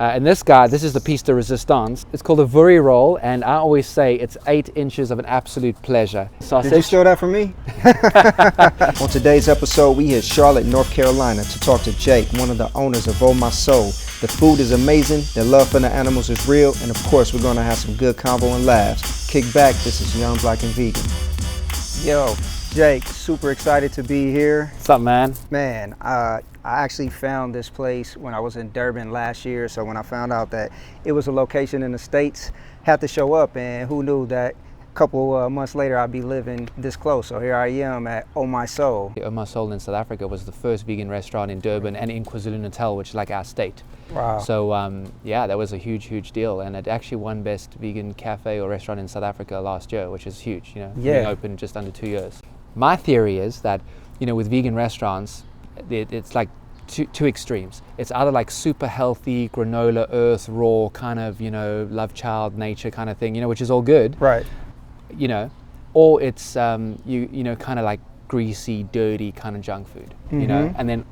And this is the piece de resistance. It's called a vuri roll, and I always say it's 8 inches of an absolute pleasure. Sausage. Did you steal that from me? On today's episode, we hit Charlotte, North Carolina to talk to Jake, one of the owners of Oh My Soul. The food is amazing, the love for the animals is real, and of course we're gonna have some good convo and laughs. Kick back, this is Young, Black, and Vegan. Yo, Jake, super excited to be here. What's up, man? Man, I actually found this place when I was in Durban last year, so when I found out that it was a location in the States, had to show up, and who knew that a couple months later I'd be living this close. So here I am at Oh My Soul. Oh My Soul in South Africa was the first vegan restaurant in Durban and in KwaZulu-Natal, which is like our state. Wow. So yeah, that was a huge deal, and it actually won best vegan cafe or restaurant in South Africa last year, which is huge, you know, being open just under 2 years. My theory is that, you know, with vegan restaurants, it's like two extremes. It's either like super healthy, granola, earth, raw, kind of, you know, love child, nature kind of thing, you know, which is all good. Right. You know, or it's, you know, kind of like greasy, dirty kind of junk food, you know, and then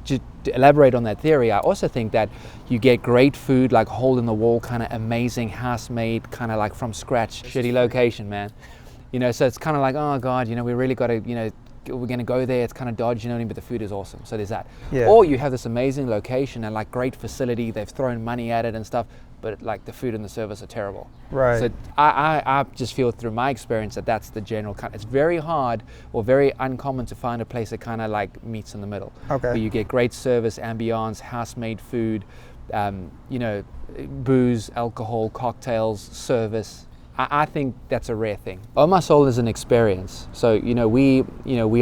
to elaborate on that theory, I also think that you get great food, like hole in the wall, kind of amazing, house-made, kind of like from scratch, shitty location, man. You know, so it's kind of like, oh God, you know, we really got to, you know, we're going to go there, it's kind of dodgy, you know what I mean, but the food is awesome. So there's that. Yeah. Or you have this amazing location and like great facility, they've thrown money at it and stuff, but like the food and the service are terrible. Right. So I just feel through my experience that that's the general kind. It's very hard or very uncommon to find a place that kind of like meets in the middle. Okay. Where you get great service, ambiance, house-made food, you know, booze, alcohol, cocktails, service. I think that's a rare thing. Oh My Soul is an experience. So, you know, we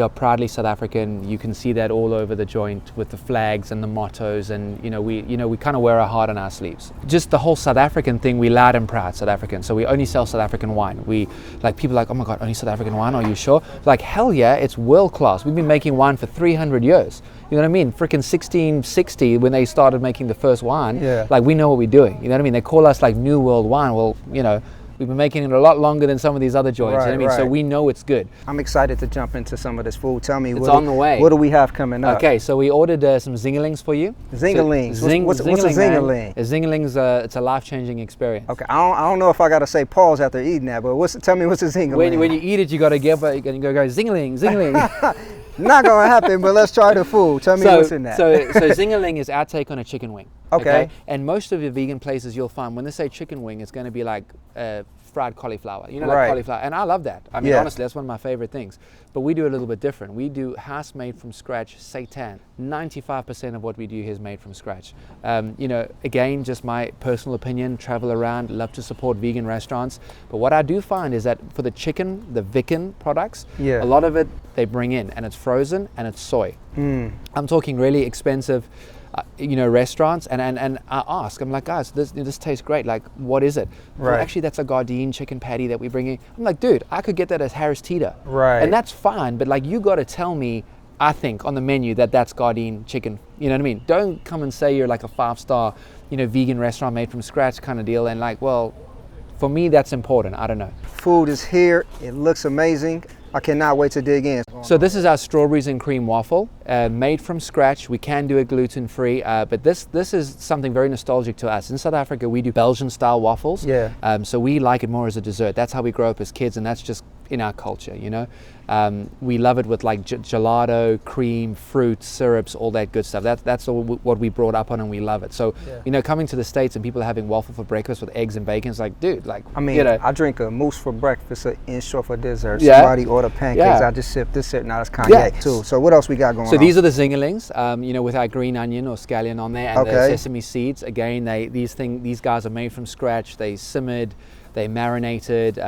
are proudly South African. You can see that all over the joint with the flags and the mottos, and you know, we kind of wear our heart on our sleeves. Just the whole South African thing, we loud and proud South African. So we only sell South African wine. We like people are like, oh my God, only South African wine? Are you sure? Like, hell yeah, it's world class. We've been making wine for 300 years. You know what I mean? Freaking 1660 when they started making the first wine. Yeah. Like, we know what we're doing. You know what I mean? They call us like New World Wine. Well, you know, we've been making it a lot longer than some of these other joints, you know what I mean? Right. So we know it's good. I'm excited to jump into some of this food. Tell me, it's on the way. What do we have coming up? Okay, so we ordered some zingalings for you. Zingalings? So, what's a zingaling? A zingaling's it's a life-changing experience. Okay, I don't know if I got to say pause after eting that, but tell me what's a zingaling? When you eat it, you got to go zingaling, zingaling. Not gonna happen, but let's try the food. Tell me what's in that. So zingaling is our take on a chicken wing. Okay. And most of your vegan places, you'll find when they say chicken wing, it's going to be like fried cauliflower. You know, like cauliflower. And I love that. I mean, honestly, that's one of my favorite things. But we do a little bit different. We do house-made from scratch seitan. 95% of what we do here is made from scratch. You know, again, just my personal opinion, travel around, love to support vegan restaurants. But what I do find is that for the chicken, the Vicken products, a lot of it they bring in, and it's frozen and it's soy. I'm talking really expensive, you know, restaurants, and I ask, I'm like, guys, this tastes great, like, what is it? Right. Well, actually, that's a Gardein chicken patty that we bring in. I'm like, dude, I could get that as Harris Teeter. Right. And that's fine, but like, you got to tell me, I think, on the menu that that's Gardein chicken. You know what I mean? Don't come and say you're like a 5-star, you know, vegan restaurant made from scratch kind of deal, and like, well, for me, that's important. I don't know. Food is here. It looks amazing. I cannot wait to dig in. So this is our strawberries and cream waffle, made from scratch. We can do it gluten-free, but this is something very nostalgic to us. In South Africa, we do Belgian-style waffles. Yeah. So we like it more as a dessert. That's how we grow up as kids, and that's just in our culture, you know. We love it with like gelato, cream, fruit, syrups, all that good stuff. That's all what we brought up on, and we love it. So, you know, coming to the States and people are having waffle for breakfast with eggs and bacon, it's like, dude, like, I mean, you know, I drink a mousse for breakfast, an in-short for dessert. Somebody order pancakes, I just sip this. Now it's cognac too. So what else we got going on? So these are the zingalings, you know, with our green onion or scallion on there, and the sesame seeds. Again, these guys are made from scratch. They simmered. They marinated,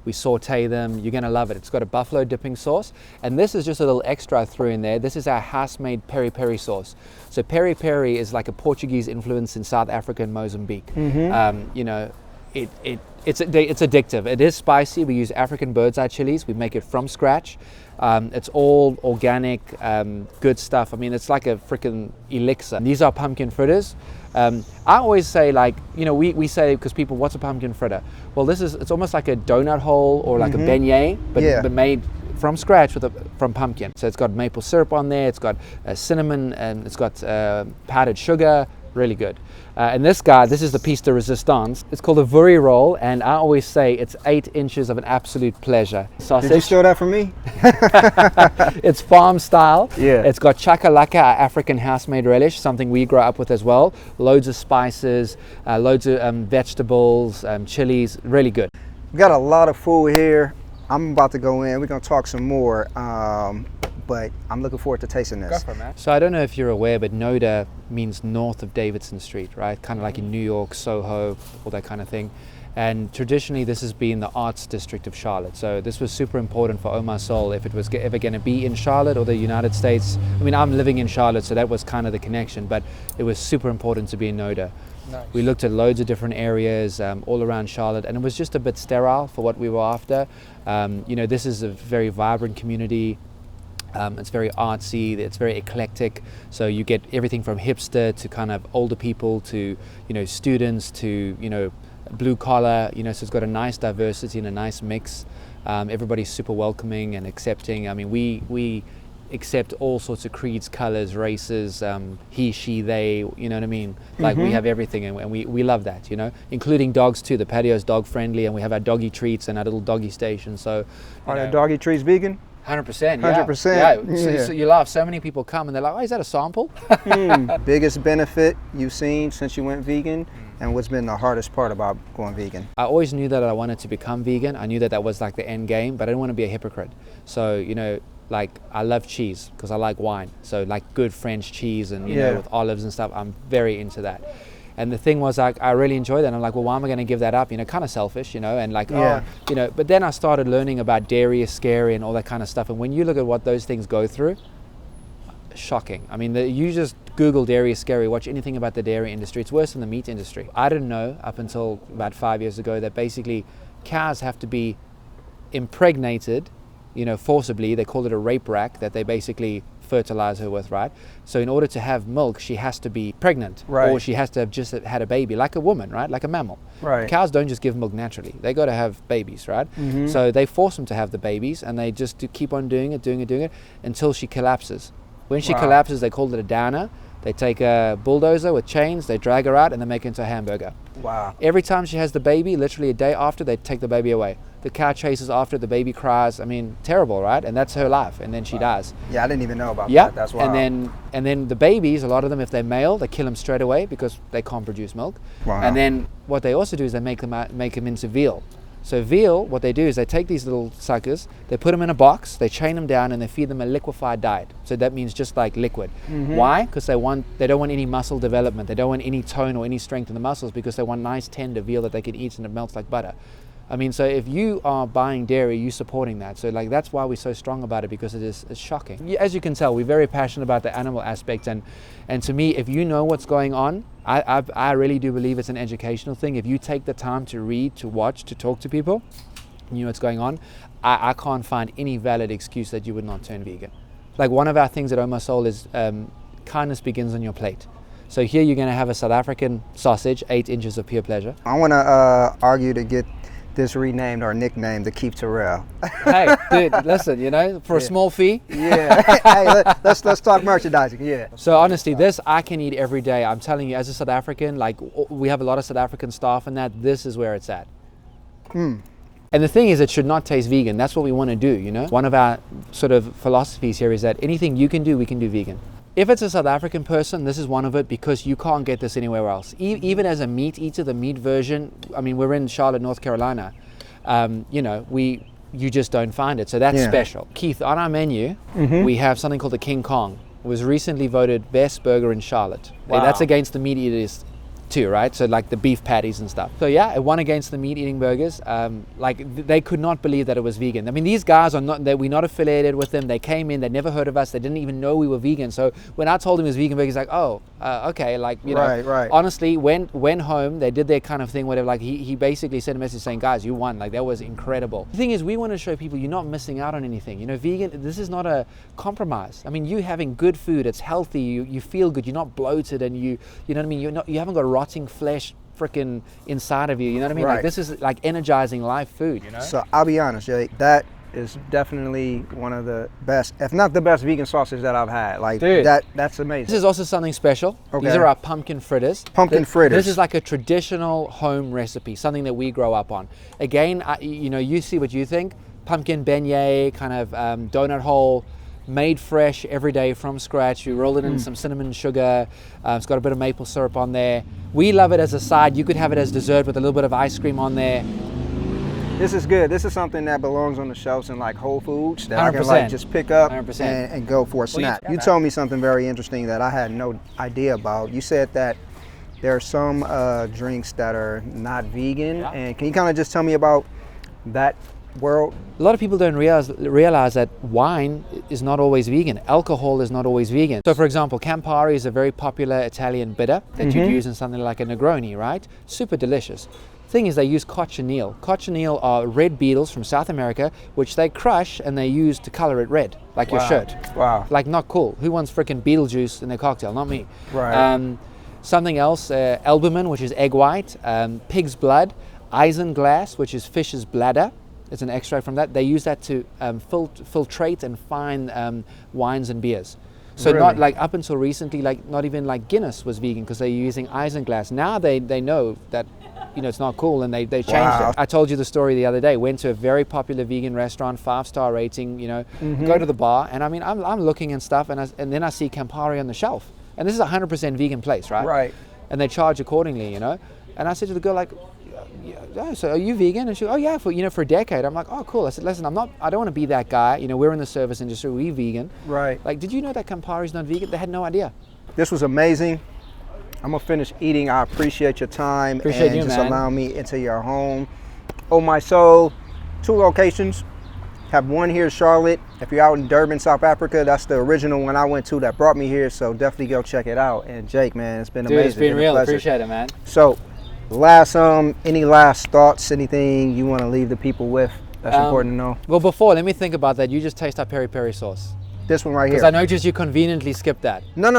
we saute them. You're gonna love it. It's got a buffalo dipping sauce, and this is just a little extra I threw in there. This is our house-made peri-peri sauce. So peri-peri is like a Portuguese influence in South Africa and Mozambique. You know, it's addictive. It is spicy. We use African bird's eye chilies. We make it from scratch. It's all organic, good stuff. I mean, it's like a freaking elixir. These are pumpkin fritters. I always say, like, you know, we say, because people, what's a pumpkin fritter? Well, it's almost like a donut hole or like a beignet, but made from scratch from pumpkin. So it's got maple syrup on there, it's got cinnamon, and it's got powdered sugar, really good. And this is the piece de resistance. It's called a vuri roll, and I always say it's 8 inches of an absolute pleasure. Sausage. Did you show that for me? It's farm style. Yeah. It's got chakalaka, our African house-made relish, something we grow up with as well. Loads of spices, loads of vegetables, chilies, really good. We got a lot of food here. I'm about to go in. We're gonna talk some more, but I'm looking forward to tasting this. Go for it, man. So I don't know if you're aware, but Noda means north of Davidson Street, right? Kind of like in New York, Soho, all that kind of thing. And traditionally, this has been the arts district of Charlotte. So this was super important for Omar Soul if it was ever going to be in Charlotte or the United States. I mean, I'm living in Charlotte, so that was kind of the connection, but it was super important to be in Noda. Nice. We looked at loads of different areas all around Charlotte, and it was just a bit sterile for what we were after. You know, this is a very vibrant community. It's very artsy, it's very eclectic, so you get everything from hipster to kind of older people to, you know, students to, you know, blue collar, you know, so it's got a nice diversity and a nice mix. Everybody's super welcoming and accepting. I mean, we accept all sorts of creeds, colors, races, he, she, they, you know what I mean? Like we have everything, and we love that, you know, including dogs too. The patio's dog friendly, and we have our doggy treats and our little doggy station. So are the doggy treats vegan? 100%, 100%. Yeah. So you laugh. So many people come and they're like, "Oh, is that a sample?" Biggest benefit you've seen since you went vegan, and what's been the hardest part about going vegan? I always knew that I wanted to become vegan. I knew that that was like the end game, but I didn't want to be a hypocrite. So, you know, like I love cheese because I like wine. So like good French cheese and, you know, with olives and stuff, I'm very into that. And the thing was, like, I really enjoyed that. And I'm like, well, why am I going to give that up? You know, kind of selfish, you know, and like, oh, you know, but then I started learning about dairy is scary and all that kind of stuff. And when you look at what those things go through, shocking. I mean, you just Google dairy is scary, watch anything about the dairy industry. It's worse than the meat industry. I didn't know up until about 5 years ago that basically cows have to be impregnated, you know, forcibly. They call it a rape rack, that they basically fertilize her with, right? So in order to have milk, she has to be pregnant, or she has to have just had a baby, like a woman, right? Like a mammal. Right. Cows don't just give milk naturally. They got to have babies, right? So they force them to have the babies, and they just keep on doing it until she collapses. When she collapses, they call it a downer. They take a bulldozer with chains, they drag her out, and they make her into a hamburger. Wow. Every time she has the baby, literally a day after, they take the baby away. The cow chases after, the baby cries. I mean, terrible, right? And that's her life, and then she dies. Yeah, I didn't even know about that. That's wild. And then the babies, a lot of them, if they're male, they kill them straight away because they can't produce milk. Wow. And then what they also do is they make them into veal. So veal, what they do is they take these little suckers, they put them in a box, they chain them down, and they feed them a liquefied diet. So that means just like liquid. Why? Because they don't want any muscle development. They don't want any tone or any strength in the muscles, because they want nice tender veal that they can eat and it melts like butter. I mean, so if you are buying dairy, you're supporting that. So like that's why we're so strong about it, because it's shocking. As you can tell, we're very passionate about the animal aspect, and to me, if you know what's going on, I really do believe it's an educational thing. If you take the time to read, to watch, to talk to people, you know what's going on, I can't find any valid excuse that you would not turn vegan. Like one of our things at Oma Soul is kindness begins on your plate. So here you're going to have a South African sausage, 8 inches of pure pleasure. I want to argue to get this renamed or nicknamed the Keith Terrell. Hey, dude, listen, you know, for a small fee. Yeah. Hey, let's talk merchandising. Yeah. So honestly, this I can eat every day. I'm telling you, as a South African, like we have a lot of South African staff, and that this is where it's at. And the thing is, it should not taste vegan. That's what we want to do, you know. One of our sort of philosophies here is that anything you can do, we can do vegan. If it's a South African person, this is one of it, because you can't get this anywhere else. Even as a meat eater, the meat version, I mean, we're in Charlotte, North Carolina, you know, you just don't find it. So that's special. Keith, on our menu, we have something called the King Kong. It was recently voted best burger in Charlotte. Wow. That's against the meat eaters too, right? So like the beef patties and stuff. So yeah, it won against the meat eating burgers. Like they could not believe that it was vegan. I mean, these guys we're not affiliated with them. They came in, they never heard of us. They didn't even know we were vegan. So when I told him it was vegan burger, he's like, oh, okay. Like, you know, honestly, went home, they did their kind of thing, whatever. Like he basically sent a message saying, guys, you won. Like that was incredible. The thing is, we want to show people you're not missing out on anything. You know, vegan, this is not a compromise. I mean, you having good food, it's healthy, you feel good, you're not bloated, and you know what I mean? You haven't got rotting flesh freaking inside of you, you know what I mean? Like this is like energizing live food, you know? So I'll be honest, Jake, that is definitely one of the best, if not the best, vegan sausage that I've had. Like, dude, that's amazing. This is also something special. Okay. These are our pumpkin fritters. Pumpkin fritters. This is like a traditional home recipe, something that we grow up on. Again, you know, you see what you think. Pumpkin beignet, kind of donut hole, made fresh every day from scratch. You roll it in some cinnamon sugar. It's got a bit of maple syrup on there. We love it as a side. You could have it as dessert with a little bit of ice cream on there. This is good. This is something that belongs on the shelves in like Whole Foods that 100%. I can like just pick up 100%. and go for a snack. You told me something very interesting that I had no idea about. You said that there are some drinks that are not vegan. Yeah. And can you kind of just tell me about that world? A lot of people don't realize that wine is not always vegan. Alcohol is not always vegan. So for example, Campari is a very popular Italian bitter that you'd use in something like a Negroni, right? Super delicious. Thing is, they use cochineal. Cochineal are red beetles from South America, which they crush and they use to color it red, like your shirt. Wow. Like, not cool. Who wants freaking beetle juice in their cocktail? Not me. Right. Something else, albumin, which is egg white, pig's blood, isinglass, which is fish's bladder. It's an extract from that. They use that to filtrate and fine wines and beers. So really? Not like up until recently, like not even like Guinness was vegan because they're using isinglass. Now they know that, you know, it's not cool, and they changed it. I told you the story the other day. Went to a very popular vegan restaurant, 5-star rating, you know, go to the bar, and I mean, I'm looking and stuff, and then I see Campari on the shelf. And this is a 100% vegan place, right? Right. And they charge accordingly, you know. And I said to the girl, like, yeah, so are you vegan? And she, oh yeah, for a decade. I'm like, oh cool. I said, listen, I don't want to be that guy. You know, we're in the service industry, we vegan. Right. Like, did you know that Campari's not vegan? They had no idea. This was amazing. I'm gonna finish eating. I appreciate your time and just allowing me into your home. Oh My Soul, 2 locations. Have one here in Charlotte. If you're out in Durban, South Africa, that's the original one I went to that brought me here. So definitely go check it out. And Jake, man, it's been amazing. It's been real. Appreciate it, man. So, any last thoughts? Anything you want to leave the people with that's important to know? Well, before, let me think about that. You just taste our peri peri sauce. This one right here. Because I noticed you conveniently skipped that. No.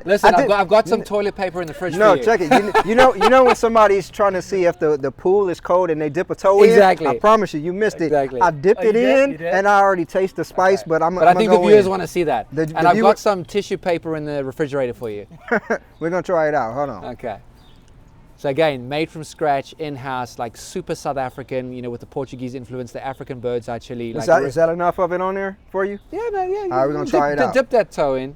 Listen, I've got some toilet paper in the fridge for you. No, check it. You know when somebody's trying to see if the pool is cold and they dip a toe in? Exactly. I promise you missed it. Exactly. I dipped it in, and I already taste the spice, but I think the viewers want to see that. And I've got some tissue paper in the refrigerator for you. We're going to try it out. Hold on. Okay. So again, made from scratch, in-house, like super South African, you know, with the Portuguese influence, the African birds eye chili. Is that enough of it on there for you? Yeah, man, yeah. All right, we're going to try it out. Dip that toe in.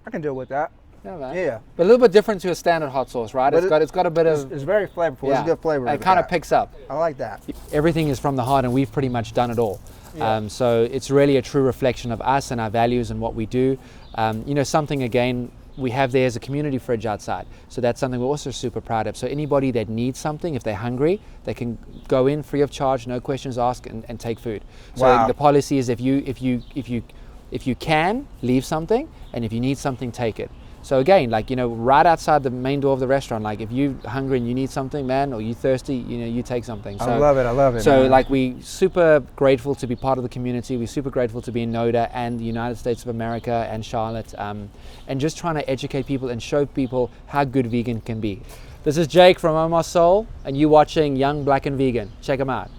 I can deal with that. Yeah, man. Yeah. But a little bit different to a standard hot sauce, right? It's got a bit of... It's very flavorful. Yeah. It's a good flavor. It kind of picks up. I like that. Everything is from the heart, and we've pretty much done it all. Yeah. So it's really a true reflection of us and our values and what we do. You know, something, again, we have there as a community fridge outside. So that's something we're also super proud of. So anybody that needs something, if they're hungry, they can go in free of charge, no questions asked, and take food. So the policy is if you can, leave something, and if you need something, take it. So again, like, you know, right outside the main door of the restaurant, like if you're hungry and you need something, man, or you're thirsty, you know, you take something. So, I love it. So man. like, we super grateful to be part of the community. We're super grateful to be in NODA and the United States of America and Charlotte, and just trying to educate people and show people how good vegan can be. This is Jake from Oh My Soul, and you're watching Young, Black and Vegan. Check them out.